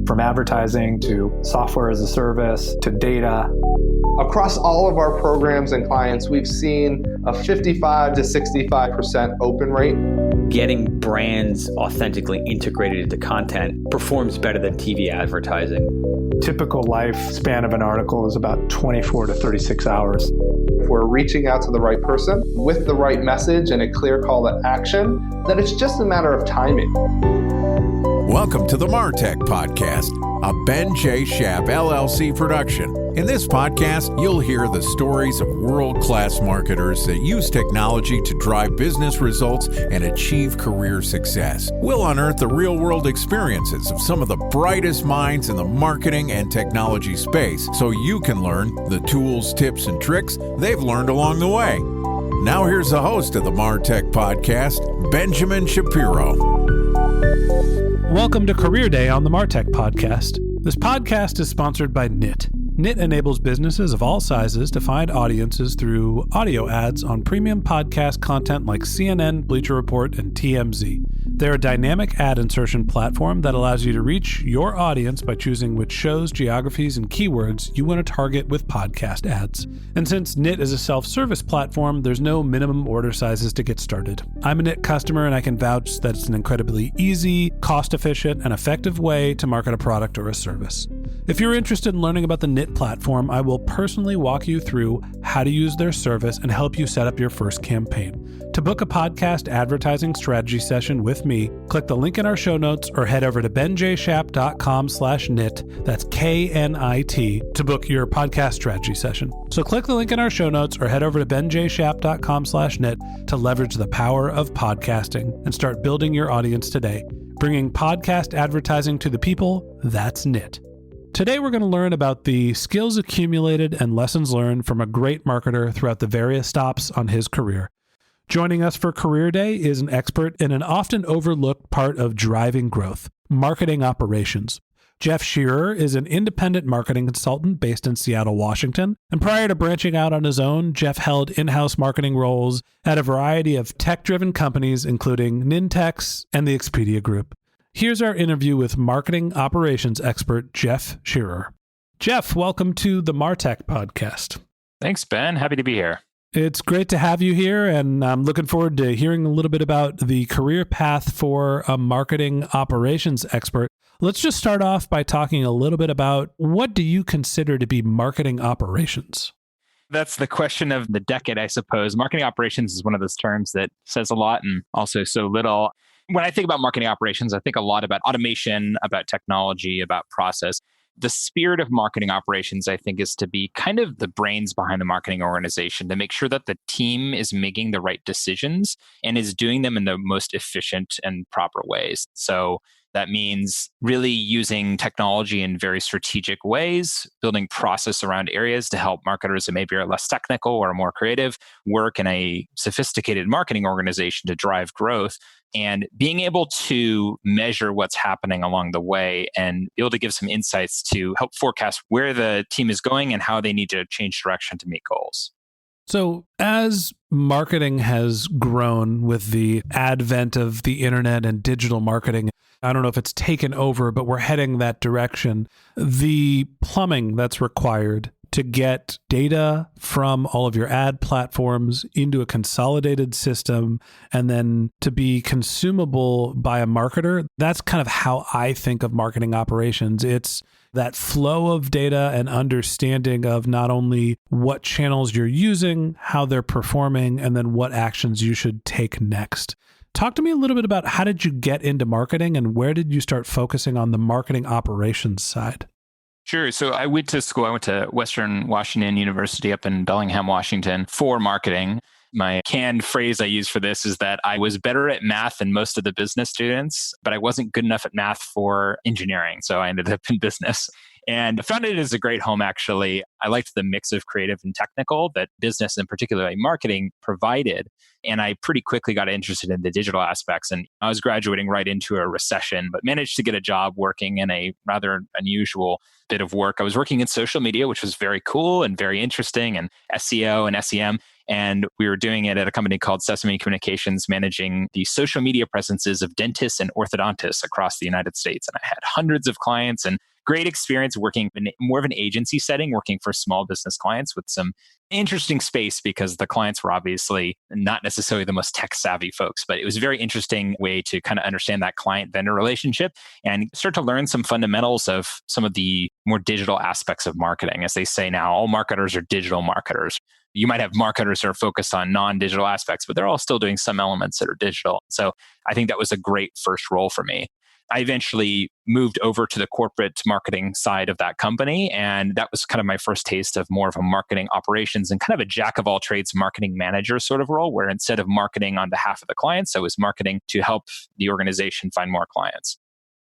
From advertising to software as a service to data. Across all of our programs and clients, we've seen a 55 to 65% open rate. Getting brands authentically integrated into content performs better than TV advertising. Typical lifespan of an article is about 24 to 36 hours. If we're reaching out to the right person with the right message and a clear call to action, then it's just a matter of timing. Welcome to the MarTech Podcast, a Ben J. Schaap LLC production. In this podcast, you'll hear the stories of world-class marketers that use technology to drive business results and achieve career success. We'll unearth the real-world experiences of some of the brightest minds in the marketing and technology space so you can learn the tools, tips, and tricks they've learned along the way. Now here's the host of the MarTech Podcast, Benjamin Shapiro. Welcome to Career Day on the MarTech Podcast. This podcast is sponsored by Knit. Knit enables businesses of all sizes to find audiences through audio ads on premium podcast content like CNN, Bleacher Report, and TMZ. They're a dynamic ad insertion platform that allows you to reach your audience by choosing which shows, geographies, and keywords you want to target with podcast ads. And since Knit is a self-service platform, there's no minimum order sizes to get started. I'm a Knit customer and I can vouch that it's an incredibly easy, cost-efficient, and effective way to market a product or a service. If you're interested in learning about the Knit platform, I will personally walk you through how to use their service and help you set up your first campaign. To book a podcast advertising strategy session with me, click the link in our show notes or head over to benjschaap.com/knit, that's KNIT, to book your podcast strategy session. So click the link in our show notes or head over to benjschaap.com/knit to leverage the power of podcasting and start building your audience today. Bringing podcast advertising to the people, that's Knit. Today, we're going to learn about the skills accumulated and lessons learned from a great marketer throughout the various stops on his career. Joining us for Career Day is an expert in an often overlooked part of driving growth, marketing operations. Jeff Shearer is an independent marketing consultant based in Seattle, Washington. And prior to branching out on his own, Jeff held in-house marketing roles at a variety of tech-driven companies, including Nintex and the Expedia Group. Here's our interview with marketing operations expert Jeff Shearer. Jeff, welcome to the MarTech Podcast. Thanks, Ben. Happy to be here. It's great to have you here, and I'm looking forward to hearing a little bit about the career path for a marketing operations expert. Let's just start off by talking a little bit about what do you consider to be marketing operations? That's the question of the decade, I suppose. Marketing operations is one of those terms that says a lot and also so little. When I think about marketing operations, I think a lot about automation, about technology, about process. The spirit of marketing operations, I think, is to be kind of the brains behind the marketing organization, to make sure that the team is making the right decisions and is doing them in the most efficient and proper ways. So that means really using technology in very strategic ways, building process around areas to help marketers that maybe are less technical or more creative work in a sophisticated marketing organization to drive growth, and being able to measure what's happening along the way and be able to give some insights to help forecast where the team is going and how they need to change direction to meet goals. So as marketing has grown with the advent of the internet and digital marketing, I don't know if it's taken over, but we're heading that direction. The plumbing that's required to get data from all of your ad platforms into a consolidated system and then to be consumable by a marketer, that's kind of how I think of marketing operations. It's that flow of data and understanding of not only what channels you're using, how they're performing, and then what actions you should take next. Talk to me a little bit about how did you get into marketing and where did you start focusing on the marketing operations side? Sure. So I went to school. I went to Western Washington University up in Bellingham, Washington for marketing. My canned phrase I use for this is that I was better at math than most of the business students, but I wasn't good enough at math for engineering. So I ended up in business. And I found it as a great home, actually. I liked the mix of creative and technical that business and particularly marketing provided. And I pretty quickly got interested in the digital aspects. And I was graduating right into a recession, but managed to get a job working in a rather unusual bit of work. I was working in social media, which was very cool and very interesting, and SEO and SEM. And we were doing it at a company called Sesame Communications, managing the social media presences of dentists and orthodontists across the United States. And I had hundreds of clients and great experience working in more of an agency setting, working for small business clients with some interesting space because the clients were obviously not necessarily the most tech savvy folks, but it was a very interesting way to kind of understand that client vendor relationship and start to learn some fundamentals of some of the more digital aspects of marketing. As they say now, all marketers are digital marketers. You might have marketers that are focused on non-digital aspects, but they're all still doing some elements that are digital. So I think that was a great first role for me. I eventually moved over to the corporate marketing side of that company. And that was kind of my first taste of more of a marketing operations and kind of a jack of all trades marketing manager sort of role, where instead of marketing on behalf of the clients, I was marketing to help the organization find more clients.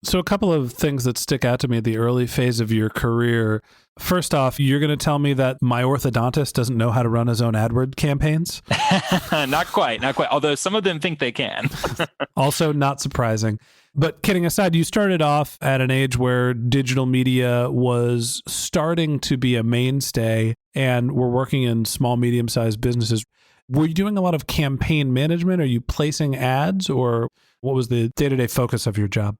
So a couple of things that stick out to me at the early phase of your career. First off, you're going to tell me that my orthodontist doesn't know how to run his own AdWord campaigns? Not quite. Although some of them think they can. Also not surprising. But kidding aside, you started off at an age where digital media was starting to be a mainstay and were working in small, medium-sized businesses. Were you doing a lot of campaign management? Are you placing ads, or what was the day-to-day focus of your job?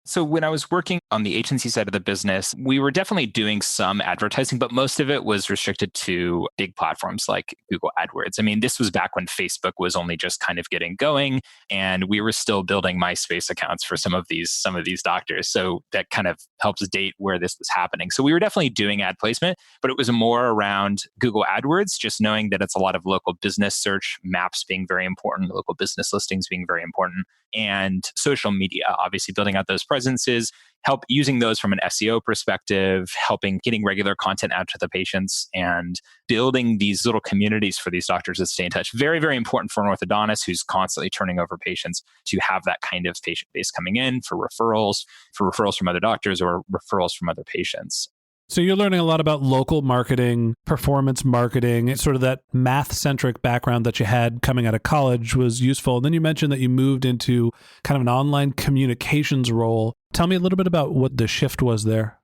So when I was working on the agency side of the business, we were definitely doing some advertising, but most of it was restricted to big platforms like Google AdWords. I mean, this was back when Facebook was only just kind of getting going, and we were still building MySpace accounts for some of these doctors. So that kind of helps date where this was happening. So we were definitely doing ad placement, but it was more around Google AdWords, just knowing that it's a lot of local business search, maps being very important, local business listings being very important, and social media, obviously building out those presences, help using those from an SEO perspective, helping getting regular content out to the patients and building these little communities for these doctors that stay in touch. Very, very important for an orthodontist who's constantly turning over patients to have that kind of patient base coming in for referrals from other doctors or referrals from other patients. So you're learning a lot about local marketing, performance marketing, sort of that math-centric background that you had coming out of college was useful. And then you mentioned that you moved into kind of an online communications role. Tell me a little bit about what the shift was there.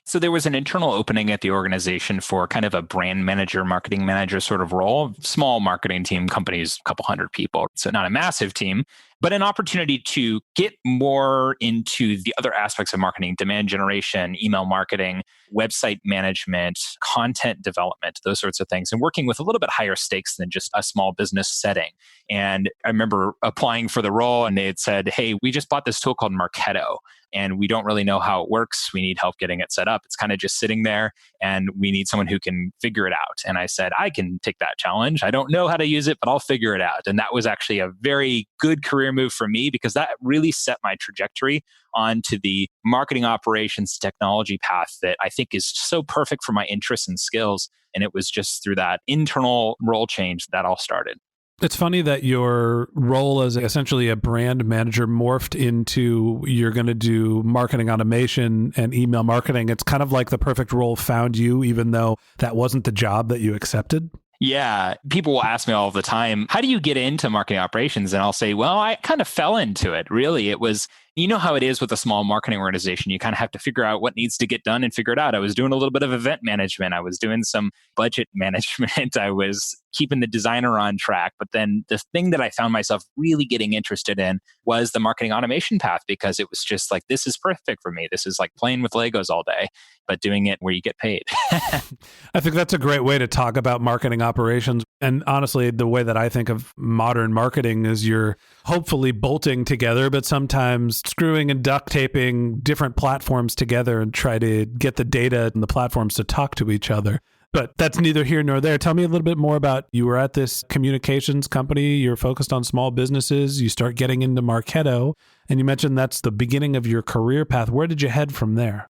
So there was an internal opening at the organization for kind of a brand manager, marketing manager sort of role. Small marketing team, companies, a couple hundred people. So not a massive team, but an opportunity to get more into the other aspects of marketing, demand generation, email marketing, website management, content development, those sorts of things, and working with a little bit higher stakes than just a small business setting. And I remember applying for the role and they had said, hey, we just bought this tool called Marketo and we don't really know how it works. We need help getting it set up. It's kind of just sitting there and we need someone who can figure it out. And I said, I can take that challenge. I don't know how to use it, but I'll figure it out. And that was actually a very good career move for me because that really set my trajectory onto the marketing operations technology path that I think is so perfect for my interests and skills. And it was just through that internal role change that all started. It's funny that your role as essentially a brand manager morphed into you're going to do marketing automation and email marketing. It's kind of like the perfect role found you, even though that wasn't the job that you accepted. Yeah. People will ask me all the time, how do you get into marketing operations? And I'll say, well, I kind of fell into it. Really, it was, you know how it is with a small marketing organization. You kind of have to figure out what needs to get done and figure it out. I was doing a little bit of event management. I was doing some budget management. I was keeping the designer on track. But then the thing that I found myself really getting interested in was the marketing automation path because it was just like, this is perfect for me. This is like playing with Legos all day, but doing it where you get paid. I think that's a great way to talk about marketing operations. And honestly, the way that I think of modern marketing is you're hopefully bolting together, but sometimes screwing and duct taping different platforms together and try to get the data and the platforms to talk to each other. But that's neither here nor there. Tell me a little bit more about, you were at this communications company, you're focused on small businesses, you start getting into Marketo, and you mentioned that's the beginning of your career path. Where did you head from there?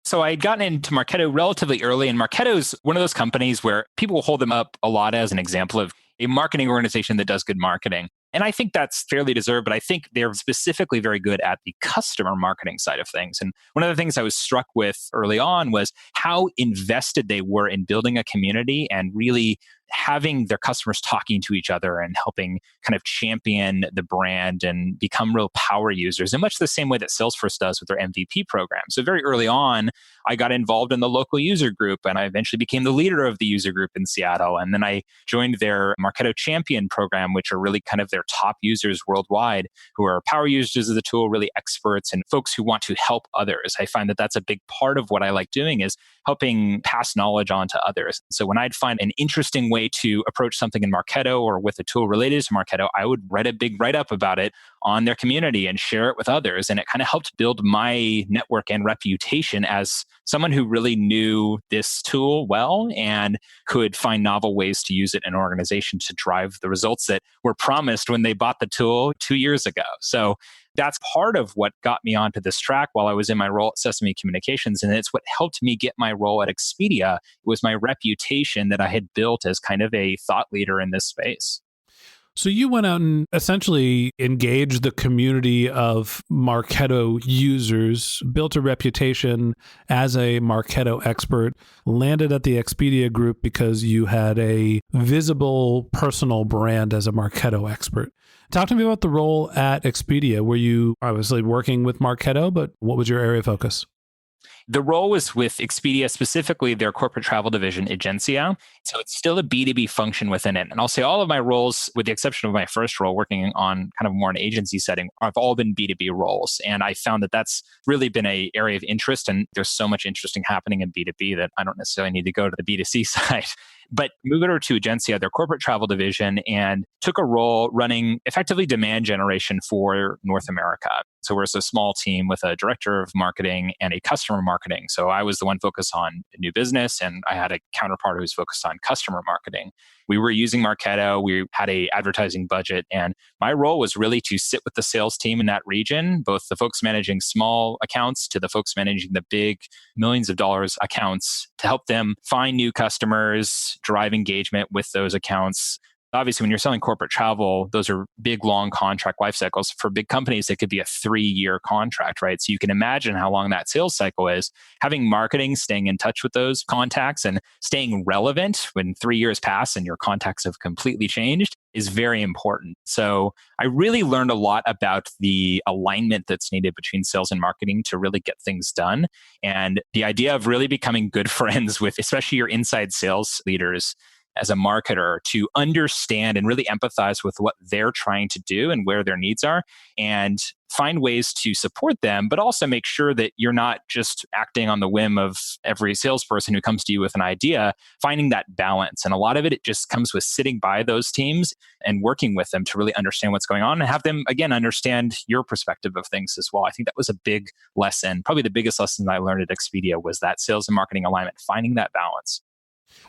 So I had gotten into Marketo relatively early, and Marketo is one of those companies where people will hold them up a lot as an example of a marketing organization that does good marketing. And I think that's fairly deserved, but I think they're specifically very good at the customer marketing side of things. And one of the things I was struck with early on was how invested they were in building a community and really having their customers talking to each other and helping kind of champion the brand and become real power users in much the same way that Salesforce does with their MVP program. So very early on, I got involved in the local user group, and I eventually became the leader of the user group in Seattle. And then I joined their Marketo Champion program, which are really kind of their top users worldwide who are power users of the tool, really experts and folks who want to help others. I find that that's a big part of what I like doing is helping pass knowledge on to others. So when I'd find an interesting way to approach something in Marketo or with a tool related to Marketo, I would write a big write-up about it on their community and share it with others. And it kind of helped build my network and reputation as someone who really knew this tool well and could find novel ways to use it in an organization to drive the results that were promised when they bought the tool 2 years ago. So that's part of what got me onto this track while I was in my role at Sesame Communications. And it's what helped me get my role at Expedia. It was my reputation that I had built as kind of a thought leader in this space. So you went out and essentially engaged the community of Marketo users, built a reputation as a Marketo expert, landed at the Expedia group because you had a visible personal brand as a Marketo expert. Talk to me about the role at Expedia. Were you obviously working with Marketo, but what was your area of focus? The role was with Expedia, specifically their corporate travel division, Agencia. So it's still a B2B function within it. And I'll say all of my roles, with the exception of my first role working on kind of more an agency setting, have all been B2B roles. And I found that that's really been an area of interest. And there's so much interesting happening in B2B that I don't necessarily need to go to the B2C side. But moved over to Agencia, their corporate travel division, and took a role running effectively demand generation for North America. So we're a small team with a director of marketing and a customer marketing. So I was the one focused on new business, and I had a counterpart who was focused on customer marketing. We were using Marketo. We had a advertising budget, and my role was really to sit with the sales team in that region, both the folks managing small accounts to the folks managing the big millions of dollars accounts, to help them find new customers, drive engagement with those accounts. Obviously, when you're selling corporate travel, those are big, long contract life cycles. For big companies, it could be a 3-year contract, right? So you can imagine how long that sales cycle is. Having marketing, staying in touch with those contacts and staying relevant when 3 years pass and your contacts have completely changed is very important. So I really learned a lot about the alignment that's needed between sales and marketing to really get things done. And the idea of really becoming good friends with, especially your inside sales leaders, as a marketer, to understand and really empathize with what they're trying to do and where their needs are, and find ways to support them, but also make sure that you're not just acting on the whim of every salesperson who comes to you with an idea, finding that balance. And a lot of it just comes with sitting by those teams and working with them to really understand what's going on and have them, again, understand your perspective of things as well. I think that was a big lesson. Probably the biggest lesson I learned at Expedia was that sales and marketing alignment, finding that balance.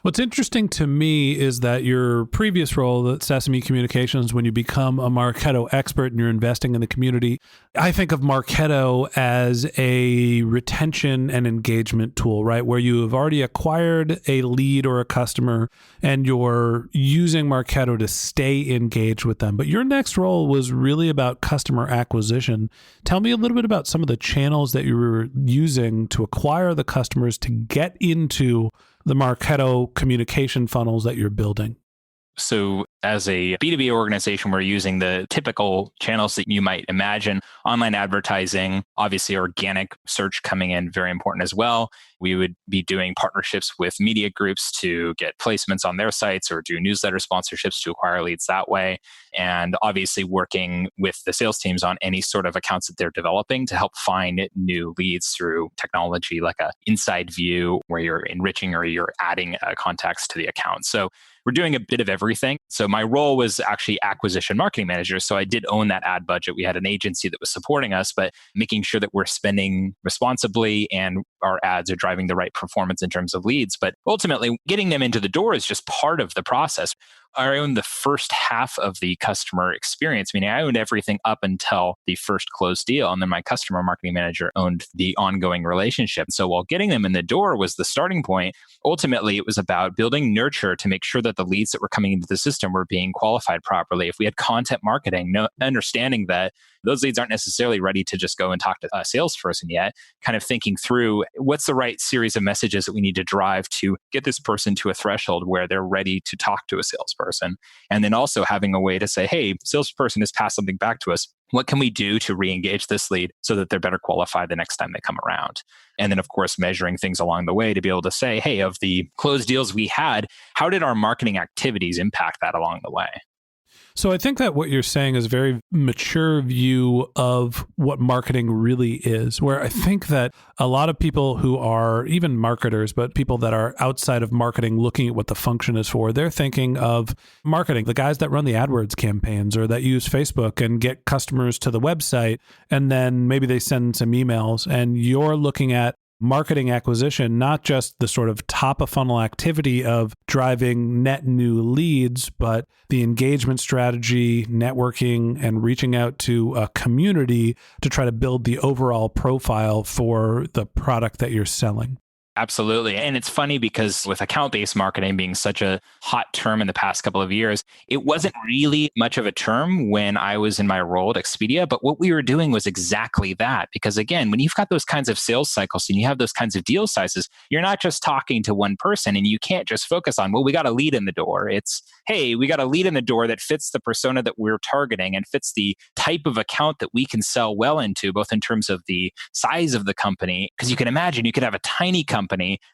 What's interesting to me is that your previous role at Sesame Communications, when you become a Marketo expert and you're investing in the community, I think of Marketo as a retention and engagement tool, right? Where you have already acquired a lead or a customer and you're using Marketo to stay engaged with them. But your next role was really about customer acquisition. Tell me a little bit about some of the channels that you were using to acquire the customers to get into the Marketo communication funnels that you're building. So as a B2B organization, we're using the typical channels that you might imagine. Online advertising, obviously organic search coming in, very important as well. We would be doing partnerships with media groups to get placements on their sites or do newsletter sponsorships to acquire leads that way. And obviously working with the sales teams on any sort of accounts that they're developing to help find new leads through technology like a inside view where you're enriching or you're adding contacts to the account. So we're doing a bit of everything. So my role was actually acquisition marketing manager. So I did own that ad budget. We had an agency that was supporting us, but making sure that we're spending responsibly and our ads are driving the right performance in terms of leads. But ultimately, getting them into the door is just part of the process. I owned the first half of the customer experience, meaning I owned everything up until the first closed deal. And then my customer marketing manager owned the ongoing relationship. So while getting them in the door was the starting point, ultimately it was about building nurture to make sure that the leads that were coming into the system were being qualified properly. If we had content marketing, understanding that those leads aren't necessarily ready to just go and talk to a salesperson yet, kind of thinking through what's the right series of messages that we need to drive to get this person to a threshold where they're ready to talk to a salesperson. And then also having a way to say, hey, salesperson has passed something back to us. What can we do to re-engage this lead so that they're better qualified the next time they come around? And then, of course, measuring things along the way to be able to say, hey, of the closed deals we had, how did our marketing activities impact that along the way? So I think that what you're saying is a very mature view of what marketing really is, where I think that a lot of people who are even marketers, but people that are outside of marketing looking at what the function is for, they're thinking of marketing, the guys that run the AdWords campaigns or that use Facebook and get customers to the website, and then maybe they send some emails, and you're looking at marketing acquisition, not just the sort of top of funnel activity of driving net new leads, but the engagement strategy, networking, and reaching out to a community to try to build the overall profile for the product that you're selling. Absolutely. And it's funny because with account-based marketing being such a hot term in the past couple of years, it wasn't really much of a term when I was in my role at Expedia. But what we were doing was exactly that. Because again, when you've got those kinds of sales cycles and you have those kinds of deal sizes, you're not just talking to one person and you can't just focus on, well, we got a lead in the door. It's, hey, we got a lead in the door that fits the persona that we're targeting and fits the type of account that we can sell well into, both in terms of the size of the company. Because you can imagine you could have a tiny company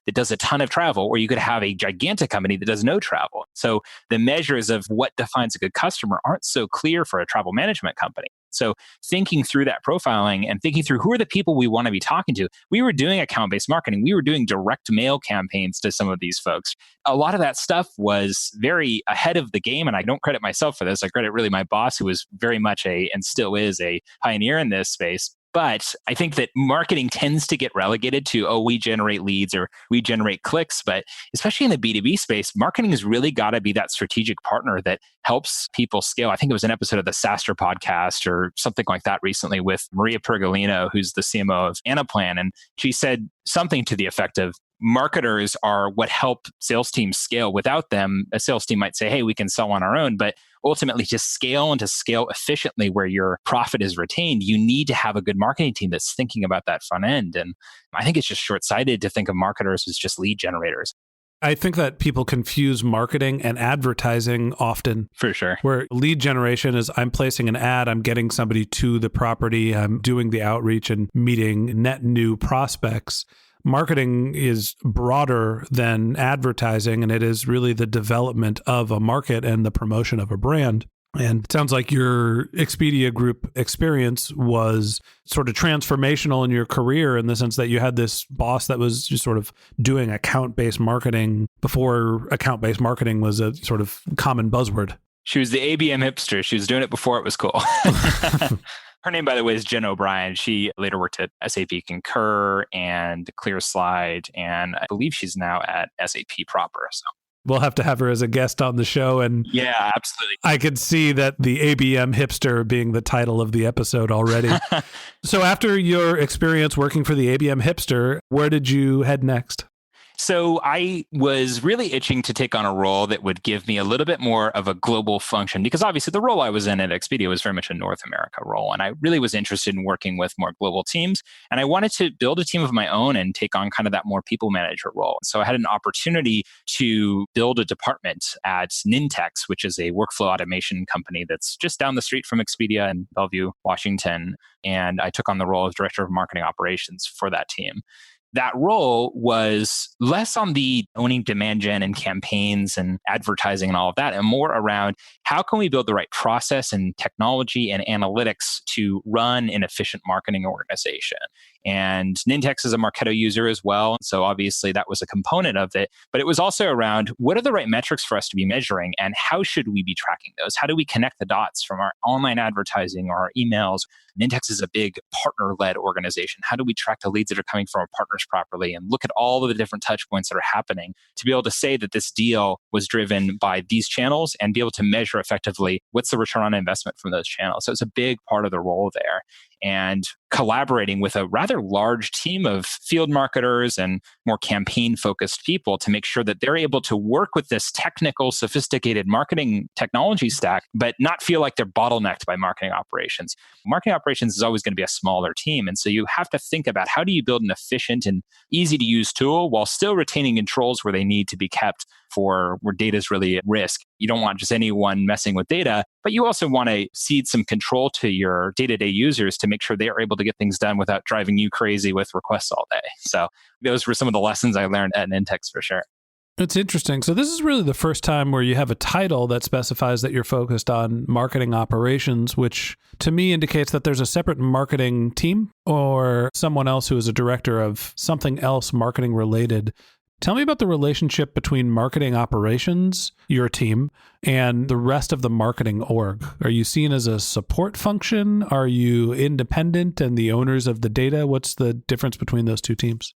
that does a ton of travel, or you could have a gigantic company that does no travel. So the measures of what defines a good customer aren't so clear for a travel management company. So thinking through that profiling and thinking through who are the people we want to be talking to, we were doing account-based marketing. We were doing direct mail campaigns to some of these folks. A lot of that stuff was very ahead of the game. And I don't credit myself for this. I credit really my boss, who was very much and still is a pioneer in this space. But I think that marketing tends to get relegated to, oh, we generate leads or we generate clicks. But especially in the B2B space, marketing has really got to be that strategic partner that helps people scale. I think it was an episode of the SaaStr podcast or something like that recently with Maria Pergolino, who's the CMO of Anaplan. And she said something to the effect of, marketers are what help sales teams scale. Without them, a sales team might say, hey, we can sell on our own. But ultimately, to scale and to scale efficiently where your profit is retained, you need to have a good marketing team that's thinking about that front end. And I think it's just short-sighted to think of marketers as just lead generators. I think that people confuse marketing and advertising often. For sure. Where lead generation is I'm placing an ad, I'm getting somebody to the property, I'm doing the outreach and meeting net new prospects. Marketing is broader than advertising, and it is really the development of a market and the promotion of a brand. And it sounds like your Expedia Group experience was sort of transformational in your career in the sense that you had this boss that was just sort of doing account-based marketing before account-based marketing was a sort of common buzzword. She was the ABM hipster. She was doing it before it was cool. Her name, by the way, is Jen O'Brien. She later worked at SAP Concur and ClearSlide, and I believe she's now at SAP proper. So we'll have to have her as a guest on the show. And yeah, absolutely. I could see that the ABM hipster being the title of the episode already. So after your experience working for the ABM hipster, where did you head next? So I was really itching to take on a role that would give me a little bit more of a global function, because obviously the role I was in at Expedia was very much a North America role. And I really was interested in working with more global teams. And I wanted to build a team of my own and take on kind of that more people manager role. So I had an opportunity to build a department at Nintex, which is a workflow automation company that's just down the street from Expedia in Bellevue, Washington. And I took on the role of director of marketing operations for that team. That role was less on the owning demand gen and campaigns and advertising and all of that, and more around how can we build the right process and technology and analytics to run an efficient marketing organization. And Nintex is a Marketo user as well. So obviously that was a component of it. But it was also around what are the right metrics for us to be measuring and how should we be tracking those? How do we connect the dots from our online advertising or our emails? Nintex is a big partner-led organization. How do we track the leads that are coming from our partners properly and look at all of the different touch points that are happening to be able to say that this deal was driven by these channels and be able to measure effectively what's the return on investment from those channels? So it's a big part of the role there. And collaborating with a rather large team of field marketers and more campaign-focused people to make sure that they're able to work with this technical, sophisticated marketing technology stack, but not feel like they're bottlenecked by marketing operations. Marketing operations is always going to be a smaller team. And so you have to think about how do you build an efficient and easy-to-use tool while still retaining controls where they need to be kept for where data is really at risk. You don't want just anyone messing with data, but you also want to cede some control to your day-to-day users to make sure they are able to get things done without driving you crazy with requests all day. So those were some of the lessons I learned at Nintex for sure. It's interesting. So this is really the first time where you have a title that specifies that you're focused on marketing operations, which to me indicates that there's a separate marketing team or someone else who is a director of something else marketing related. Tell me about the relationship between marketing operations, your team, and the rest of the marketing org. Are you seen as a support function? Are you independent and the owners of the data? What's the difference between those two teams?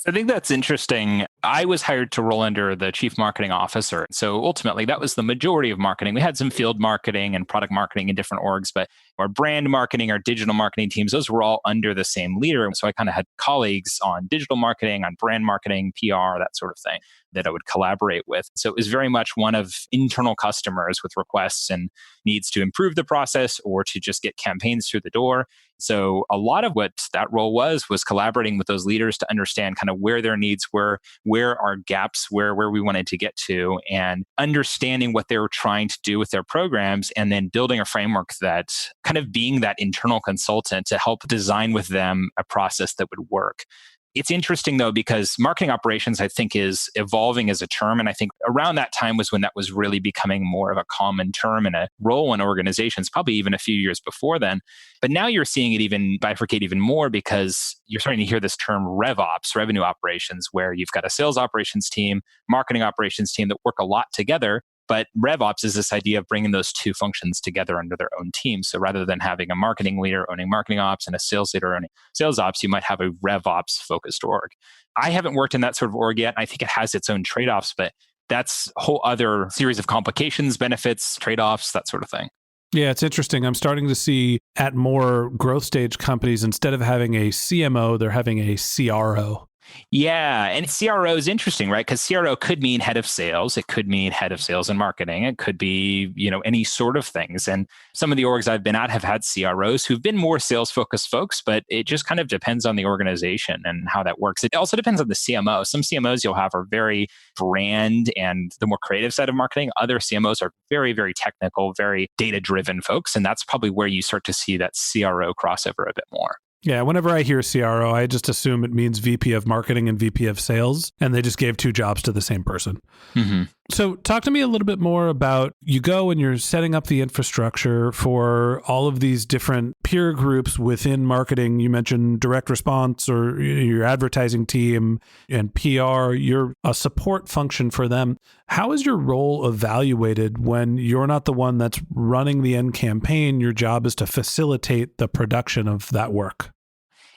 I think that's interesting. I was hired to roll under the chief marketing officer. So ultimately, that was the majority of marketing. We had some field marketing and product marketing in different orgs, but our brand marketing, our digital marketing teams, those were all under the same leader. So I kind of had colleagues on digital marketing, on brand marketing, PR, that sort of thing that I would collaborate with. So it was very much one of internal customers with requests and needs to improve the process or to just get campaigns through the door. So a lot of what that role was collaborating with those leaders to understand kind of where their needs were, where our gaps, where we wanted to get to, and understanding what they were trying to do with their programs, and then building a framework that kind of being that internal consultant to help design with them a process that would work. It's interesting, though, because marketing operations, I think, is evolving as a term. And I think around that time was when that was really becoming more of a common term and a role in organizations, probably even a few years before then. But now you're seeing it even bifurcate even more because you're starting to hear this term RevOps, revenue operations, where you've got a sales operations team, marketing operations team that work a lot together. But RevOps is this idea of bringing those two functions together under their own team. So rather than having a marketing leader owning marketing ops and a sales leader owning sales ops, you might have a RevOps focused org. I haven't worked in that sort of org yet. I think it has its own trade-offs, but that's a whole other series of complications, benefits, trade-offs, that sort of thing. Yeah, it's interesting. I'm starting to see at more growth stage companies, instead of having a CMO, they're having a CRO. Yeah. And CRO is interesting, right? Because CRO could mean head of sales. It could mean head of sales and marketing. It could be, any sort of things. And some of the orgs I've been at have had CROs who've been more sales focused folks, but it just kind of depends on the organization and how that works. It also depends on the CMO. Some CMOs you'll have are very brand and the more creative side of marketing. Other CMOs are very, very technical, very data driven folks. And that's probably where you start to see that CRO crossover a bit more. Yeah, whenever I hear CRO, I just assume it means VP of marketing and VP of sales, and they just gave two jobs to the same person. Mm-hmm. So talk to me a little bit more about, you go and you're setting up the infrastructure for all of these different peer groups within marketing. You mentioned direct response or your advertising team and PR. You're a support function for them. How is your role evaluated when you're not the one that's running the end campaign? Your job is to facilitate the production of that work.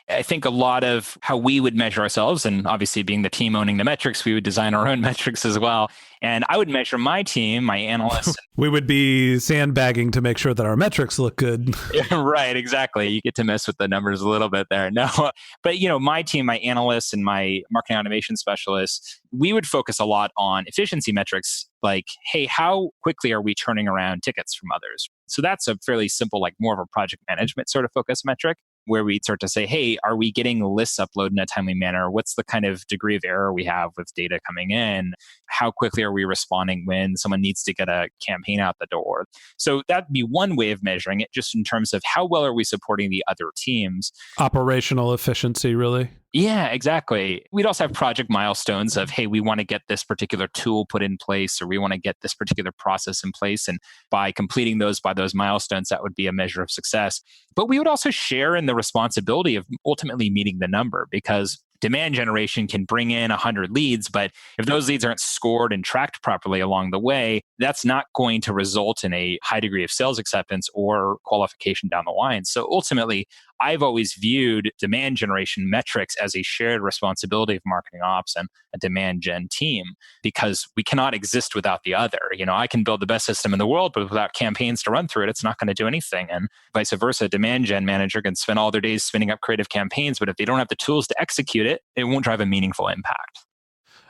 I think a lot of how we would measure ourselves, and obviously being the team owning the metrics, we would design our own metrics as well. And I would measure my team, my analysts. We would be sandbagging to make sure that our metrics look good. Right, exactly. You get to mess with the numbers a little bit there. No, but my team, my analysts and my marketing automation specialists, we would focus a lot on efficiency metrics like, hey, how quickly are we turning around tickets from others? So that's a fairly simple, like more of a project management sort of focus metric, where we'd start to say, hey, are we getting lists uploaded in a timely manner? What's the kind of degree of error we have with data coming in? How quickly are we responding when someone needs to get a campaign out the door? So that'd be one way of measuring it, just in terms of how well are we supporting the other teams. Operational efficiency, really? Yeah, exactly. We'd also have project milestones of, hey, we want to get this particular tool put in place, or we want to get this particular process in place. And by completing those by those milestones, that would be a measure of success. But we would also share in the responsibility of ultimately meeting the number, because demand generation can bring in 100 leads, but if those leads aren't scored and tracked properly along the way, that's not going to result in a high degree of sales acceptance or qualification down the line. So ultimately, I've always viewed demand generation metrics as a shared responsibility of marketing ops and a demand gen team, because we cannot exist without the other. I can build the best system in the world, but without campaigns to run through it, it's not going to do anything. And vice versa, a demand gen manager can spend all their days spinning up creative campaigns, but if they don't have the tools to execute it, it won't drive a meaningful impact.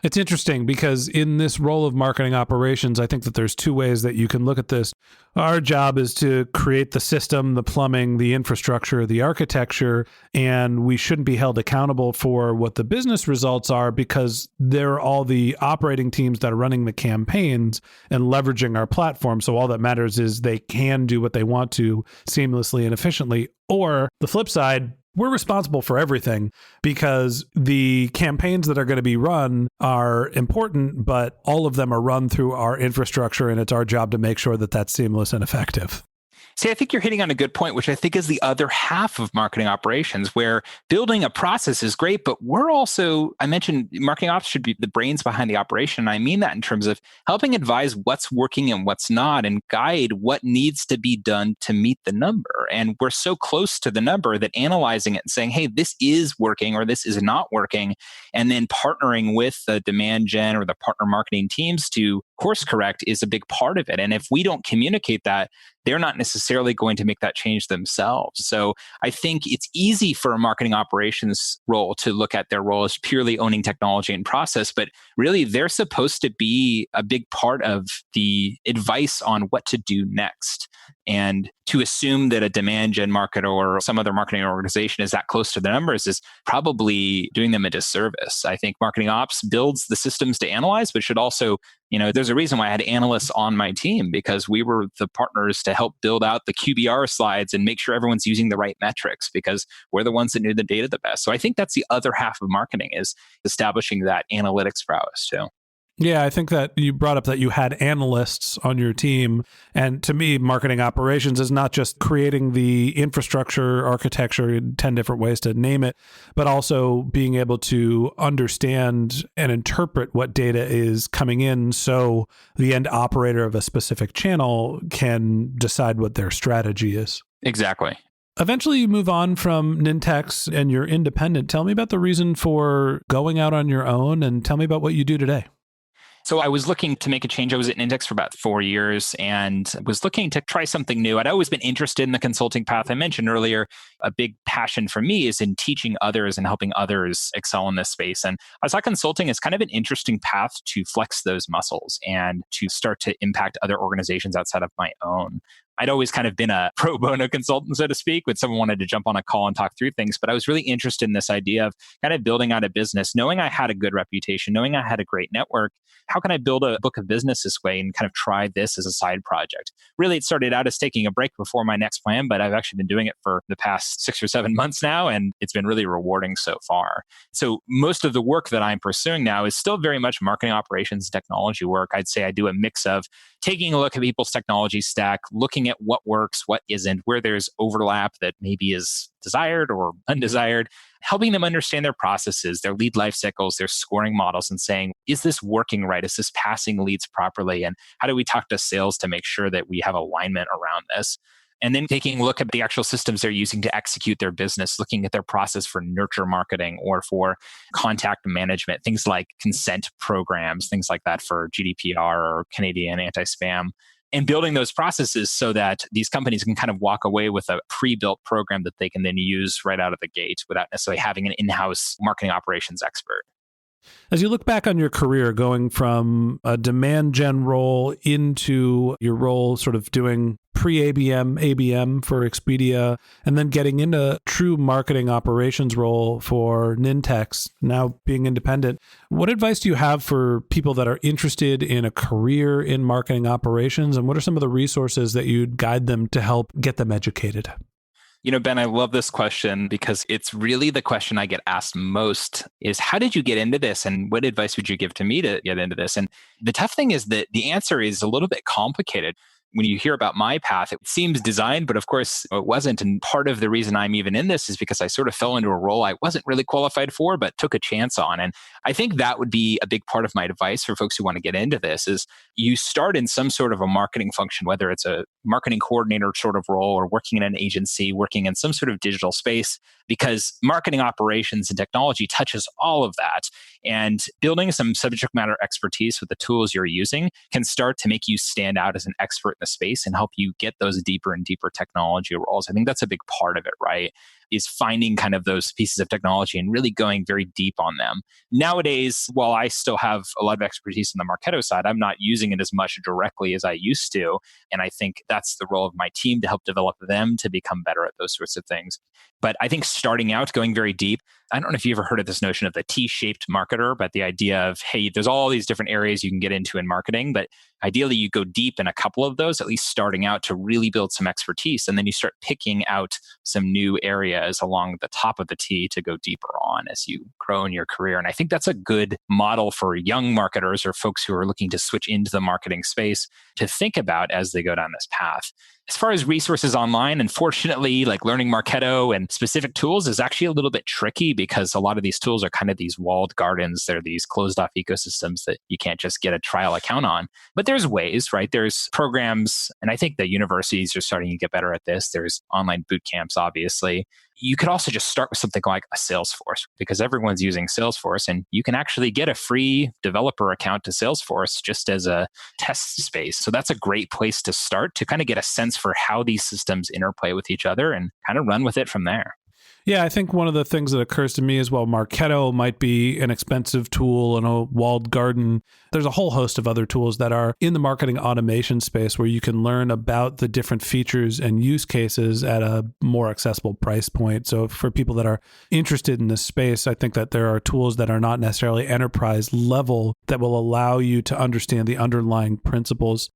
It's interesting because in this role of marketing operations, I think that there's two ways that you can look at this. Our job is to create the system, the plumbing, the infrastructure, the architecture, and we shouldn't be held accountable for what the business results are, because they're all the operating teams that are running the campaigns and leveraging our platform. So all that matters is they can do what they want to seamlessly and efficiently. Or the flip side, we're responsible for everything, because the campaigns that are going to be run are important, but all of them are run through our infrastructure, and it's our job to make sure that that's seamless and effective. See, I think you're hitting on a good point, which I think is the other half of marketing operations, where building a process is great, but I mentioned marketing ops should be the brains behind the operation. And I mean that in terms of helping advise what's working and what's not, and guide what needs to be done to meet the number. And we're so close to the number that analyzing it and saying, hey, this is working or this is not working, and then partnering with the demand gen or the partner marketing teams to course correct is a big part of it. And if we don't communicate that, they're not necessarily going to make that change themselves. So I think it's easy for a marketing operations role to look at their role as purely owning technology and process, but really they're supposed to be a big part of the advice on what to do next. And to assume that a demand gen marketer or some other marketing organization is that close to the numbers is probably doing them a disservice. I think marketing ops builds the systems to analyze, but should also, there's a reason why I had analysts on my team, because we were the partners to help build out the QBR slides and make sure everyone's using the right metrics, because we're the ones that knew the data the best. So I think that's the other half of marketing, is establishing that analytics prowess too. Yeah, I think that you brought up that you had analysts on your team. And to me, marketing operations is not just creating the infrastructure, architecture, 10 different ways to name it, but also being able to understand and interpret what data is coming in, so the end operator of a specific channel can decide what their strategy is. Exactly. Eventually, you move on from Nintex and you're independent. Tell me about the reason for going out on your own, and tell me about what you do today. So I was looking to make a change. I was at Nintex for about 4 years and was looking to try something new. I'd always been interested in the consulting path. I mentioned earlier, a big passion for me is in teaching others and helping others excel in this space. And I saw consulting as kind of an interesting path to flex those muscles and to start to impact other organizations outside of my own. I'd always kind of been a pro bono consultant, so to speak, when someone wanted to jump on a call and talk through things. But I was really interested in this idea of kind of building out a business, knowing I had a good reputation, knowing I had a great network. How can I build a book of business this way and kind of try this as a side project? Really, it started out as taking a break before my next plan, but I've actually been doing it for the past 6 or 7 months now, and it's been really rewarding so far. So most of the work that I'm pursuing now is still very much marketing operations technology work. I'd say I do a mix of taking a look at people's technology stack, looking at what works, what isn't, where there's overlap that maybe is desired or undesired, helping them understand their processes, their lead life cycles, their scoring models, and saying, is this working right? Is this passing leads properly? And how do we talk to sales to make sure that we have alignment around this? And then taking a look at the actual systems they're using to execute their business, looking at their process for nurture marketing or for contact management, things like consent programs, things like that for GDPR or Canadian anti-spam, and building those processes so that these companies can kind of walk away with a pre-built program that they can then use right out of the gate without necessarily having an in-house marketing operations expert. As you look back on your career, going from a demand gen role into your role sort of doing pre-ABM, ABM for Expedia, and then getting into true marketing operations role for Nintex, now being independent, what advice do you have for people that are interested in a career in marketing operations, and what are some of the resources that you'd guide them to help get them educated? Ben, I love this question because it's really the question I get asked most is how did you get into this? And what advice would you give to me to get into this? And the tough thing is that the answer is a little bit complicated. When you hear about my path, it seems designed, but of course it wasn't. And part of the reason I'm even in this is because I sort of fell into a role I wasn't really qualified for, but took a chance on. And I think that would be a big part of my advice for folks who want to get into this is you start in some sort of a marketing function, whether it's a marketing coordinator sort of role or working in an agency, working in some sort of digital space, because marketing operations and technology touches all of that. And building some subject matter expertise with the tools you're using can start to make you stand out as an expert in the space and help you get those deeper and deeper technology roles. I think that's a big part of it, right? Is finding kind of those pieces of technology and really going very deep on them. Nowadays, while I still have a lot of expertise on the Marketo side, I'm not using it as much directly as I used to. And I think that's the role of my team to help develop them to become better at those sorts of things. But I think starting out, going very deep, I don't know if you ever heard of this notion of the T-shaped marketer, but the idea of, hey, there's all these different areas you can get into in marketing, but ideally you go deep in a couple of those, at least starting out to really build some expertise. And then you start picking out some new areas along the top of the T to go deeper on as you grow in your career. And I think that's a good model for young marketers or folks who are looking to switch into the marketing space to think about as they go down this path. As far as resources online, unfortunately, like learning Marketo and specific tools is actually a little bit tricky because a lot of these tools are kind of these walled gardens. They're these closed off ecosystems that you can't just get a trial account on. But there's ways, right? There's programs, and I think the universities are starting to get better at this. There's online boot camps, obviously. You could also just start with something like a Salesforce because everyone's using Salesforce and you can actually get a free developer account to Salesforce just as a test space. So that's a great place to start to kind of get a sense for how these systems interplay with each other and kind of run with it from there. Yeah, I think one of the things that occurs to me is, well, Marketo might be an expensive tool and a walled garden. There's a whole host of other tools that are in the marketing automation space where you can learn about the different features and use cases at a more accessible price point. So for people that are interested in this space, I think that there are tools that are not necessarily enterprise level that will allow you to understand the underlying principles.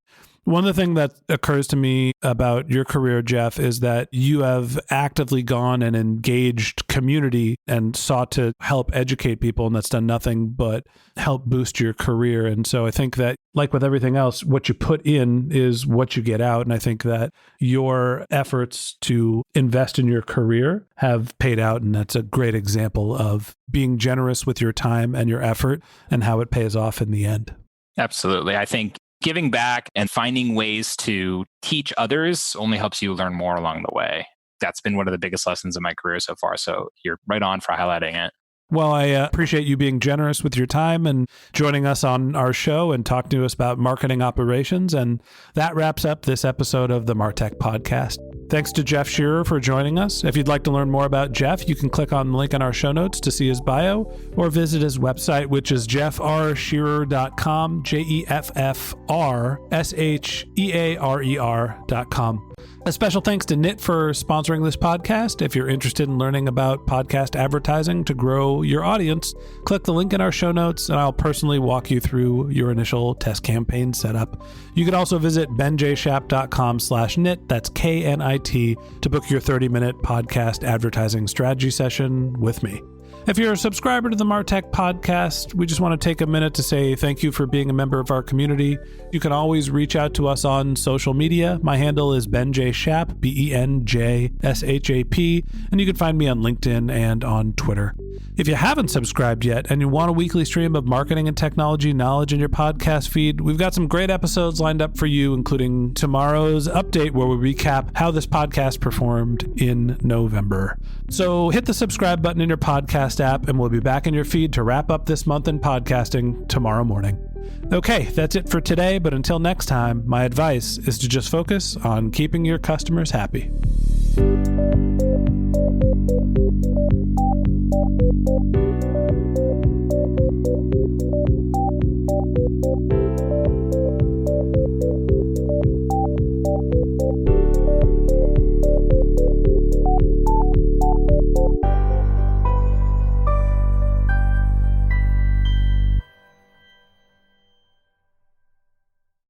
One of the things that occurs to me about your career, Jeff, is that you have actively gone and engaged community and sought to help educate people, and that's done nothing but help boost your career. And so I think that, like with everything else, what you put in is what you get out. And I think that your efforts to invest in your career have paid out, and that's a great example of being generous with your time and your effort and how it pays off in the end. Absolutely. I think giving back and finding ways to teach others only helps you learn more along the way. That's been one of the biggest lessons in my career so far. So you're right on for highlighting it. Well, I appreciate you being generous with your time and joining us on our show and talking to us about marketing operations. And that wraps up this episode of the MarTech Podcast. Thanks to Jeff Shearer for joining us. If you'd like to learn more about Jeff, you can click on the link in our show notes to see his bio or visit his website, which is jeffrshearer.com, jeffrshearer.com. A special thanks to Knit for sponsoring this podcast. If you're interested in learning about podcast advertising to grow your audience, click the link in our show notes and I'll personally walk you through your initial test campaign setup. You can also visit benjshap.com/knit, that's KNIT, to book your 30-minute podcast advertising strategy session with me. If you're a subscriber to the MarTech Podcast, we just want to take a minute to say thank you for being a member of our community. You can always reach out to us on social media. My handle is BenJShap, BenJShap, and you can find me on LinkedIn and on Twitter. If you haven't subscribed yet and you want a weekly stream of marketing and technology knowledge in your podcast feed, we've got some great episodes lined up for you, including tomorrow's update where we recap how this podcast performed in November. So hit the subscribe button in your podcast app and we'll be back in your feed to wrap up this month in podcasting tomorrow morning. Okay, that's it for today, but until next time, my advice is to just focus on keeping your customers happy.